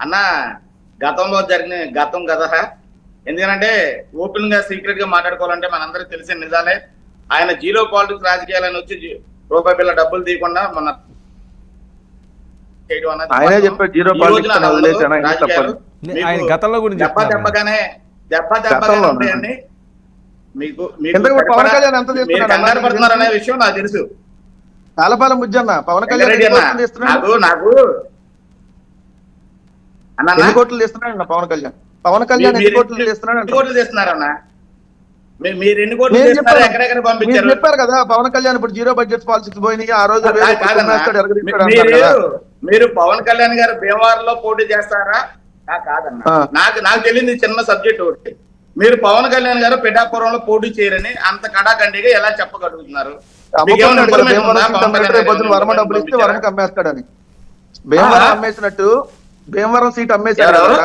అన్న గతంలో జరిగిన గతం కదా. ఎందుకంటే ఓపెన్ గా సీక్రెట్ గా మాట్లాడుకోవాలంటే మనందరికి తెలిసిన నిజాలే. ఆయన జీరో పాలిటిక్స్ రాజకీయాలను వచ్చి రూపాయి బిళ్ళ డబ్బులు తీయకుండా మొన్న ఆయనే చెప్పాడు జీరో పాలిటిక్స్ అని వదిలేసాను. దెబ్బగానే ఉంటాయండి. మీకు పవన్ కళ్యాణ్ ఎంత కంగారు పడుతున్నారనే విషయం నాకు తెలుసు. తాళపాలెం బుజ్జన్న పవన్ కళ్యాణ్ నాకు ఎన్ని కోట్లు తీస్తున్నాడు పవన్ కళ్యాణ్? పవన్ కళ్యాణ్ ఎన్ని కోట్లు తీస్తున్నారన్న? మీరు ఎన్ని కోట్లు ఎక్కడెక్కడ పంపించారు? చెప్పారు కదా పవన్ కళ్యాణ్ ఇప్పుడు జీరో బడ్జెట్ పాలసీస్ పోయినాయి. ఆ రోజు మీరు పవన్ కళ్యాణ్ గారు భీమవరంలో పోటీ చేస్తారా? కాదన్న, నాకు తెలియదు చిన్న సబ్జెక్ట్ ఒకటి. మీరు పవన్ కళ్యాణ్ గారు పిఠాపురంలో పోటీ చేయరని అంత కడాఖండిగా ఎలా చెప్పగలుగుతున్నారు? వర్మ డబ్బులు ఇస్తే వర్మకి అమ్మేస్తాడని. భీమవరం అమ్మేసినట్టు భీమవరం సీట్ అమ్మేశాడు కదా.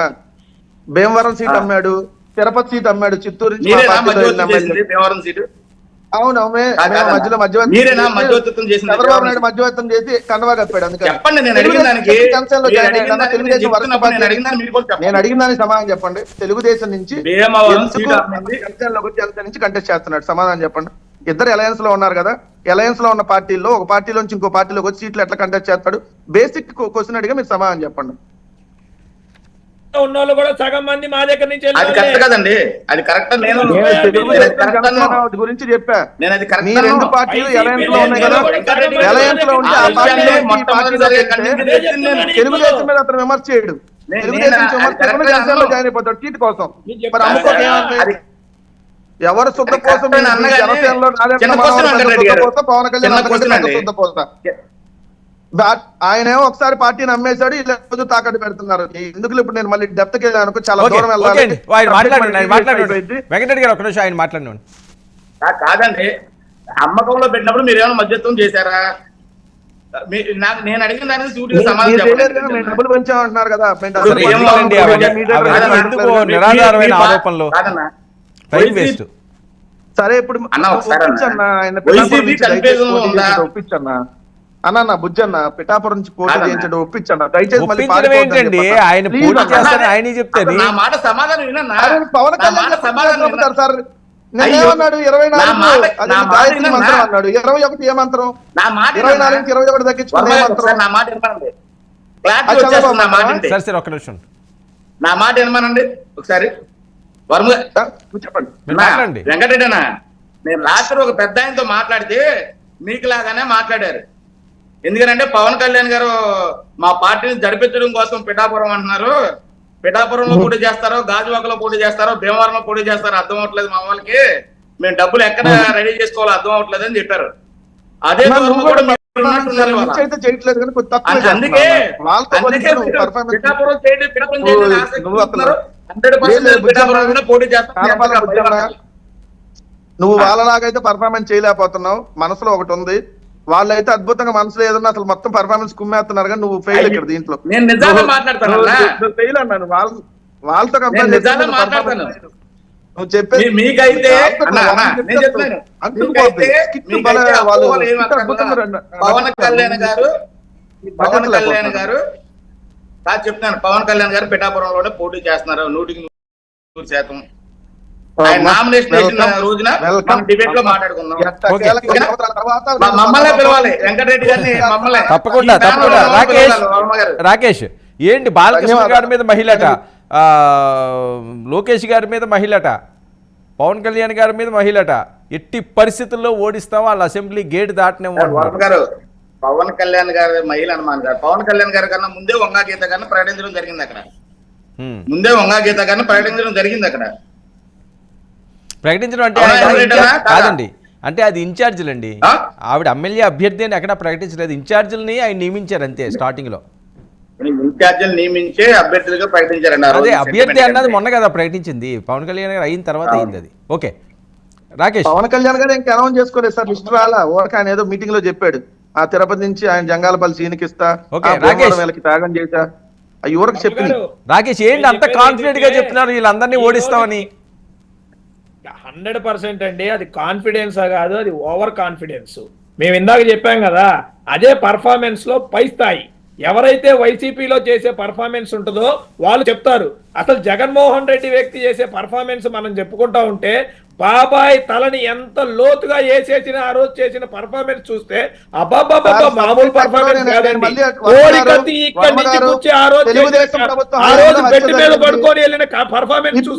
భీమవరం సీట్ అమ్మాడు, తిరుపతి సీట్ అమ్మాడు, చిత్తూరు అవును చంద్రబాబు నాయుడు మధ్యవర్తం చేసి కండవా కప్పాడు. నేను అడిగిన దానికి సమాధానం చెప్పండి. తెలుగుదేశం నుంచి నుంచి కంటెస్ట్ చేస్తున్నాడు, సమాధానం చెప్పండి. ఇద్దరు అలయన్స్ లో ఉన్నారు కదా, అలయన్స్ లో ఉన్న పార్టీల్లో ఒక పార్టీలోంచి ఇంకో పార్టీలోకి వచ్చి సీట్లు ఎట్లా కంటెస్ట్ చేస్తాడు? బేసిక్ క్వశ్చన్ అడిగా మీరు సమాధానం చెప్పండి. ఉన్నోళ్ళు కూడా సగం మంది మా దగ్గర నుంచి గురించి చెప్పా. మీ రెండు పార్టీలు అలయన్స్ లో ఉన్నాయి కదా, అలయన్స్ లో ఉంటే ఆ తెలుగుదేశం మీద అతను విమర్శ చేయడు. తెలుగుదేశం విమర్శ చేయకుండా జనసేనలో జాయిన్ అయిపోతాడు సీట్ కోసం. మరి అమ్ముకోవడం ఎవరు శుద్ధ కోసం? జనసేనలో పవన్ కళ్యాణ్ శుద్ధ పోతా. ఆయన ఒకసారి పార్టీని అమ్మేశాడు, ఇలా తాకట్టు పెడుతున్నారు. ఎందుకు ఇప్పుడు నేను మళ్ళీ డెప్త్ కి వెళ్ళాను, చాలా దూరం వెళ్ళాలి. వెంకటరెడ్డి గారు ఒక నిమిషం ఆయన మాట్లాడినాను. కాదండి, అమ్మకంలో పెట్టినప్పుడు మీరు ఏమైనా మధ్యత్వం చేశారా? నేను అడిగిన దానికి సూటిగా సమాధానం చెప్పండి. డబ్బులు పెంచామంటున్నారు కదా, సరే ఇప్పుడు ఒప్పించన్నా అన్న బుజ్జన్న పిఠాపురం నుంచి పోటీ చేయించండి, ఒప్పించండి దయచేసి. ఆయన పవన్ కళ్యాణ్ చెప్తారు సార్. నేనేమన్నాడు 24 గాయత్రి మంత్రం అన్నాడు, 21 ఏ మంత్రం? 24 నుంచి 21 తగ్గించుకుని ఏ మంత్రం? నా మాట ఏమనండి ఒకసారి. వర్మ చెప్పండి. వెంకటరెడ్డి, నేను రాత్రి ఒక పెద్ద ఆయనతో మాట్లాడితే మీకు లాగానే మాట్లాడారు. ఎందుకంటే పవన్ కళ్యాణ్ గారు మా పార్టీని జరిపించడం కోసం పిఠాపురం అంటున్నారు. పిఠాపురంలో పోటీ చేస్తారో, గాజువాకలో పోటీ చేస్తారో, భీమవరంలో పోటీ చేస్తారో అర్థం అవట్లేదు మా వాళ్ళకి. మేము డబ్బులు ఎక్కడ రెడీ చేసుకోవాలో అర్థం అవట్లేదు అని చెప్పారు. అదే నువ్వు వాళ్ళలాగైతే పర్ఫార్మెన్స్ చేయలేకపోతున్నావు. మనసులో ఒకటి ఉంది, వాళ్ళైతే అద్భుతంగా మనసులో ఏదన్నా అసలు మొత్తం పర్ఫార్మెన్స్ కుమ్మేస్తున్నారు. కానీ నువ్వు ఫెయిల్ ఇక్కడ దీంట్లో ఫెయిల్ అన్నాను. వాళ్ళతో నువ్వు చెప్పేది మీకైతే పవన్ కళ్యాణ్ గారు చెప్తాను, పవన్ కళ్యాణ్ గారు పిఠాపురంలోనే పోటీ చేస్తున్నారు 100% రోజున డిబేట్ లో మాట్లాడుకుందాం. మమ్మల్ని పిలవాలి, వెంకటరెడ్డి గారిని మమ్మల్ని. తప్పకుండా. రాకేష్ ఏంటి బాలకృష్ణ గారి మీద మహిళట, లోకేష్ గారి మీద మహిళట, పవన్ కళ్యాణ్ గారి మీద మహిళట, ఎట్టి పరిస్థితుల్లో ఓడిస్తాం, వాళ్ళ అసెంబ్లీ గేట్ దాటనే గారు. పవన్ కళ్యాణ్ గారి మహిళ హనుమాన్ గారు పవన్ కళ్యాణ్ గారి కన్నా ముందే వంగా గీత గారిని ప్రకటించడం జరిగింది అక్కడ. ముందే వంగా గీత గారిని ప్రకటించడం జరిగింది అక్కడ. ప్రకటించడం అంటే కాదండి, అంటే అది ఇన్ఛార్జీలు అండి. ఆవిడ ఎమ్మెల్యే అభ్యర్థి అని ఎక్కడ ప్రకటించలేదు, ఇన్ఛార్జీలని ఆయన నియమించారు అంతే. స్టార్టింగ్ లో ఇన్ఛార్జీలు నియమించే అభ్యర్థులుగా ప్రకటించారండి. అదే అభ్యర్థి అన్నది మొన్న కదా ప్రకటించింది, పవన్ కళ్యాణ్ గారు అయిన తర్వాత అయింది అది. ఓకే రాకేష్. పవన్ కళ్యాణ్ గారు ఇంకా అనౌన్స్ చేసుకోలేదు సార్, లిస్ట్ రాలా. ఓరక ఆయన ఏదో మీటింగ్ లో చెప్పాడు, ఆ తిరుపతి నుంచి ఆయన జంగాలపల్లి సీనికి ఇస్తా, వీళ్ళకి త్యాగం చేశా, ఆ యువరకు చెప్పింది. రాకేష్ ఏంటి అంత కాన్ఫిడెంట్ గా చెప్తున్నారు వీళ్ళందరినీ ఓడిస్తామని? 100% అండి, అది కాన్ఫిడెన్స్ కాదు, అది ఓవర్ కాన్ఫిడెన్స్. మేము ఇందాక చెప్పాం కదా, అదే పర్ఫార్మెన్స్ లో పై స్థాయి. ఎవరైతే వైసీపీలో చేసే పర్ఫార్మెన్స్ ఉంటుందో వాళ్ళు చెప్తారు. అసలు జగన్మోహన్ రెడ్డి వ్యక్తి చేసే పర్ఫార్మెన్స్ మనం చెప్పుకుంటా ఉంటే బాబాయ్ తలని ఎంత లోతుగా వేసేసిన ఆ రోజు చేసిన పర్ఫార్మెన్స్ చూస్తే అబ్బాబ్బాబ్బా మామూలు పర్ఫార్మెన్స్ కాదండి. కోడికత్తి ఇక్కడి నుంచి కూర్చి ఆ రోజు బెడ్ మీద పడుకొని వెళ్ళిన పర్ఫార్మెన్స్ చూస్తే